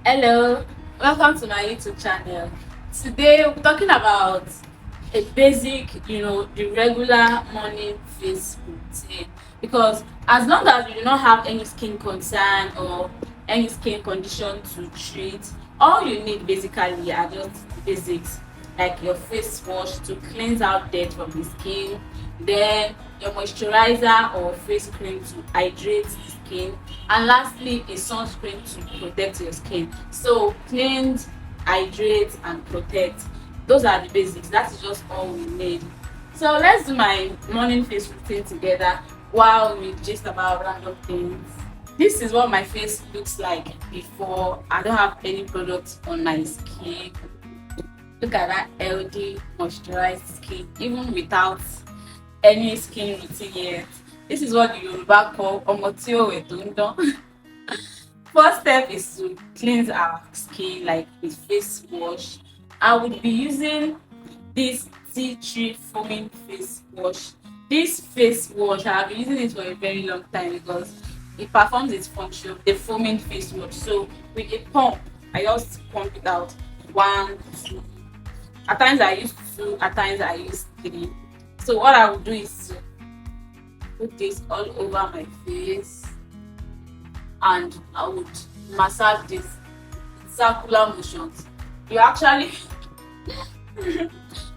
Hello, welcome to my YouTube channel. Today we're talking about a basic, the regular morning face routine. Because as long as you do not have any skin concern or any skin condition to treat, all you need basically are just basics like your face wash to cleanse out dirt from the skin, then your moisturizer or face cream to hydrate the skin, and lastly a sunscreen to protect your skin. So cleanse, hydrate and protect, those are the basics. That is just all we need. So let's do my morning face routine together while we gist about random things. This is what my face looks like before. I don't have any products on my skin. Look at that healthy moisturized skin even without any skin routine yet. This is what the Yoruba call omo ti o we to n dan. First step is to cleanse our skin like with face wash. I would be using this tea tree foaming face wash. This face wash, I have been using it for a very long time because it performs its function, the foaming face wash. So with a pump, I just pump it out. One, two. At times I use two, at times I use three. So what I would do is to put this all over my face and I would massage this in circular motions. You actually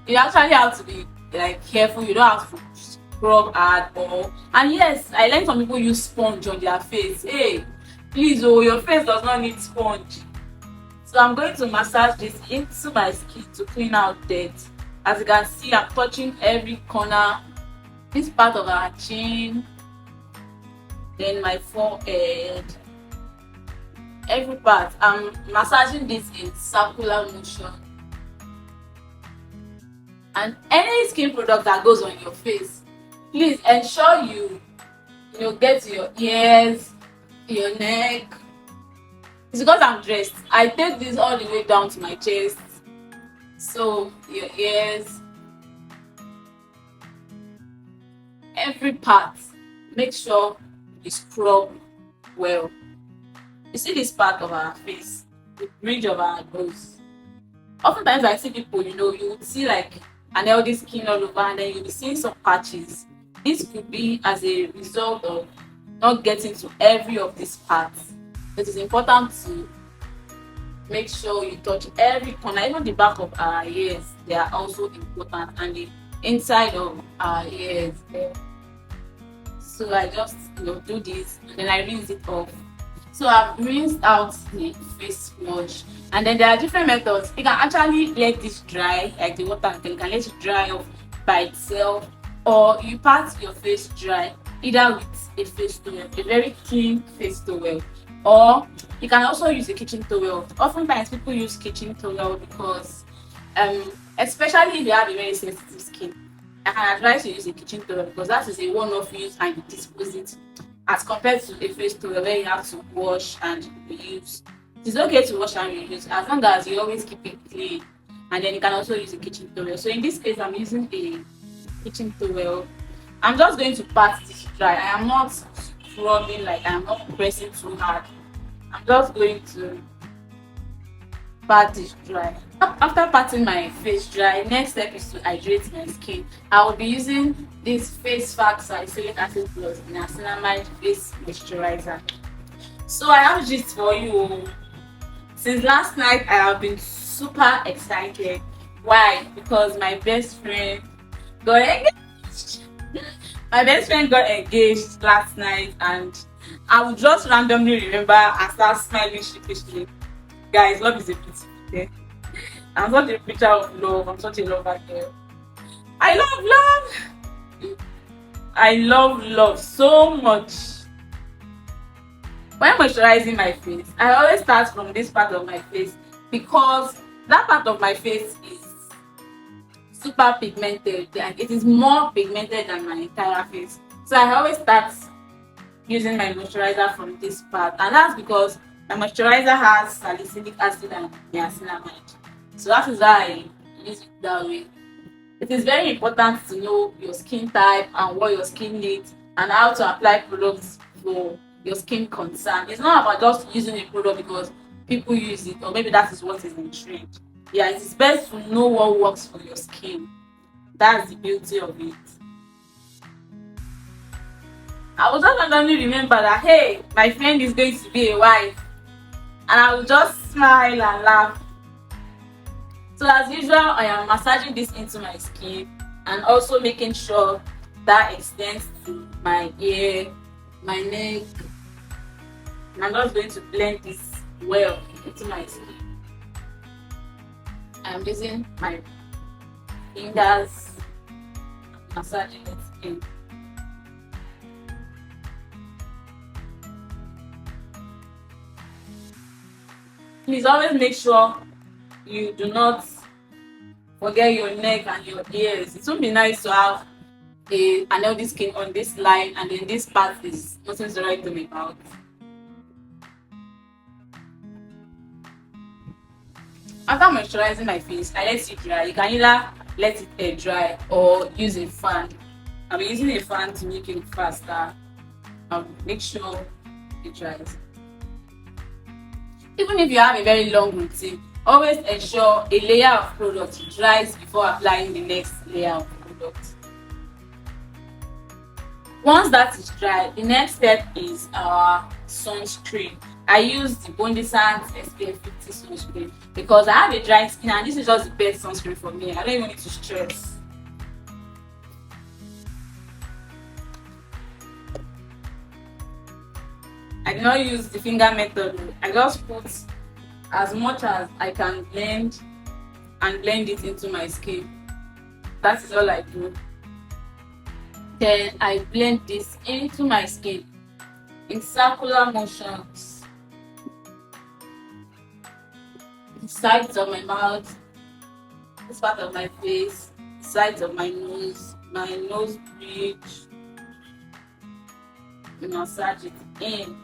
you actually have to be like careful. You don't have to scrub hard or, and yes, I like some people use sponge on their face. Hey, please, oh, your face does not need sponge. So I'm going to massage this into my skin to clean out dirt. As you can see, I'm touching every corner, this part of our chin, then my forehead, every part. I'm massaging this in circular motion. And any skin product that goes on your face, please ensure you get to your ears, your neck. It's because I'm dressed. I take this all the way down to my chest. So your ears, every part, make sure you scrub well. You see this part of our face, the bridge of our nose. Oftentimes I see people, you would see like an healthy skin all over and then you'll be seeing some patches. This could be as a result of not getting to every of these parts. It is important to make sure you touch every corner, even the back of our ears. They are also important, and the inside of our ears there. So I just do this and then I rinse it off. So I've rinsed out the face wash, and then there are different methods. You can actually let this dry, like the water, you can let it dry off by itself, or you pat your face dry either with a face towel, a very clean face towel, or you can also use a kitchen towel. Oftentimes people use kitchen towel because especially if you have a very sensitive skin, I can advise you use a kitchen towel because that is a one-off use and you dispose it, as compared to a face towel where you have to wash and reuse. It is okay to wash and reuse as long as you always keep it clean, and then you can also use a kitchen towel. So in this case I'm using a kitchen towel. I'm just going to pat this dry. I am not scrubbing, like I'm not pressing too hard. I'm just going to pat this dry. After patting my face dry, next step is to hydrate my skin. I will be using this face fact salicylic acid plus niacinamide face moisturizer. So I have gist for you. Since last night I have been super excited. Why? Because my best friend got engaged. My best friend got engaged last night, and I would just randomly remember and start smiling sheepishly. Guys, love is a beautiful thing. I'm such a picture of love. I'm such a lover girl. I love love. I love love so much. When moisturizing my face, I always start from this part of my face because that part of my face is super pigmented. Like it is more pigmented than my entire face. So I always start using my moisturizer from this part, and that's because my moisturizer has salicylic acid and niacinamide. So that is why I use it that way. It is very important to know your skin type and what your skin needs and how to apply products for your skin concern. It's not about just using a product because people use it, or maybe that is what is in trend. Yeah, it is best to know what works for your skin. That's the beauty of it. I will just randomly remember that, hey, my friend is going to be a wife, and I will just smile and laugh. So as usual, I am massaging this into my skin and also making sure that extends to my ear, my neck. And I'm just going to blend this well into my skin. I'm using my fingers, massaging the skin. Please always make sure you do not forget your neck and your ears. It would be nice to have an healthy skin on this line, and then this part is nothing to write them about. After moisturizing my face, I let it dry. You can either let it air dry or use a fan. I'm using a fan to make it faster. Make sure it dries. Even if you have a very long routine, always ensure a layer of product dries before applying the next layer of product. Once that is dry, the next step is our sunscreen. I use the Bondi Sands SPF 50 sunscreen because I have a dry skin, and this is just the best sunscreen for me. I don't even need to stress. I did not use the finger method. I just put as much as I can blend and blend it into my skin. That is all I do. Then I blend this into my skin in circular motions. The sides of my mouth, this part of my face, the sides of my nose bridge. Massage it in.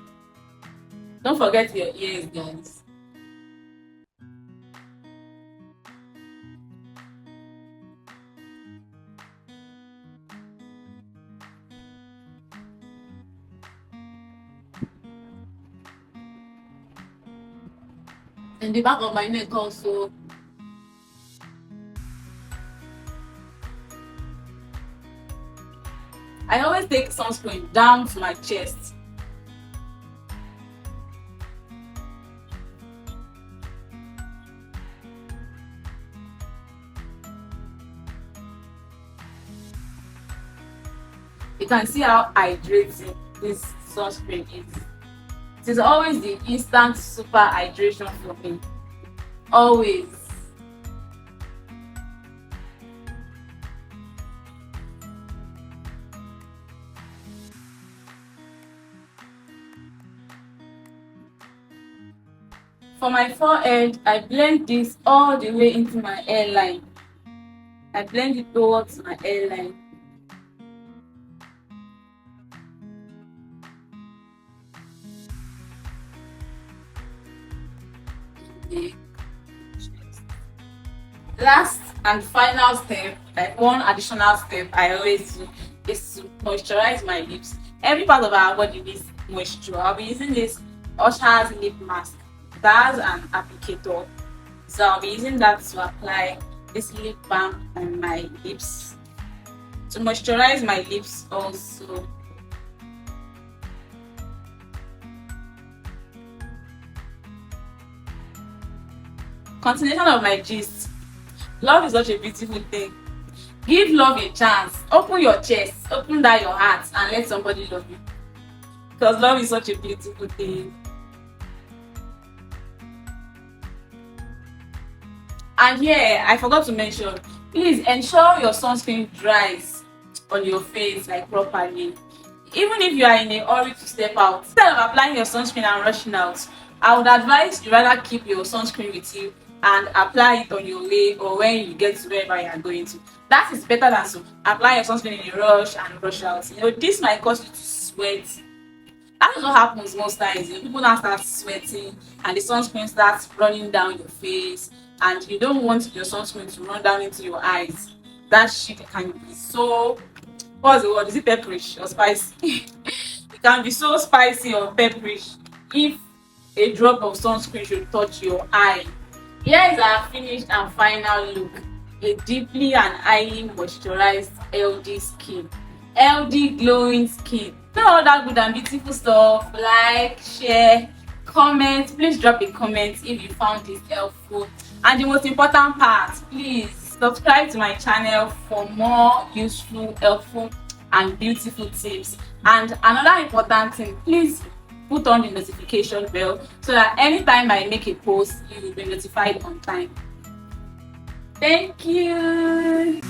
Don't forget your ears, guys. And the back of my neck also. I always take sunscreen down to my chest. You can see how hydrating this sunscreen is. It is always the instant super hydration for me. Always. For my forehead, I blend this all the way into my hairline. I blend it towards my hairline. Last and final step, like one additional step I always do, is to moisturize my lips. Every part of our body needs moisture. I'll be using this Usher's lip mask that has an applicator, so I'll be using that to apply this lip balm on my lips to moisturize my lips also. Continuation of my gist. Love is such a beautiful thing. Give love a chance. Open your chest, open down your heart, and let somebody love you. Because love is such a beautiful thing. And here, I forgot to mention, please ensure your sunscreen dries on your face like properly. Even if you are in a hurry to step out, instead of applying your sunscreen and rushing out, I would advise you rather keep your sunscreen with you and apply it on your way or when you get to wherever you are going to. That is better than to apply your sunscreen in a rush and rush out. This might cause you to sweat. That is what happens most times. People now start sweating and the sunscreen starts running down your face, and you don't want your sunscreen to run down into your eyes. That shit can be so, what's the word? Is it pepperish or spicy? It can be so spicy or pepperish if a drop of sunscreen should touch your eye. Here is our finished and final look. A deeply and highly moisturized healthy skin. Healthy glowing skin. No other good and beautiful stuff. Like, share, comment. Please drop a comment if you found this helpful. And the most important part, please subscribe to my channel for more useful, helpful and beautiful tips. And another important thing, please put on the notification bell so that anytime I make a post, you will be notified on time. Thank you.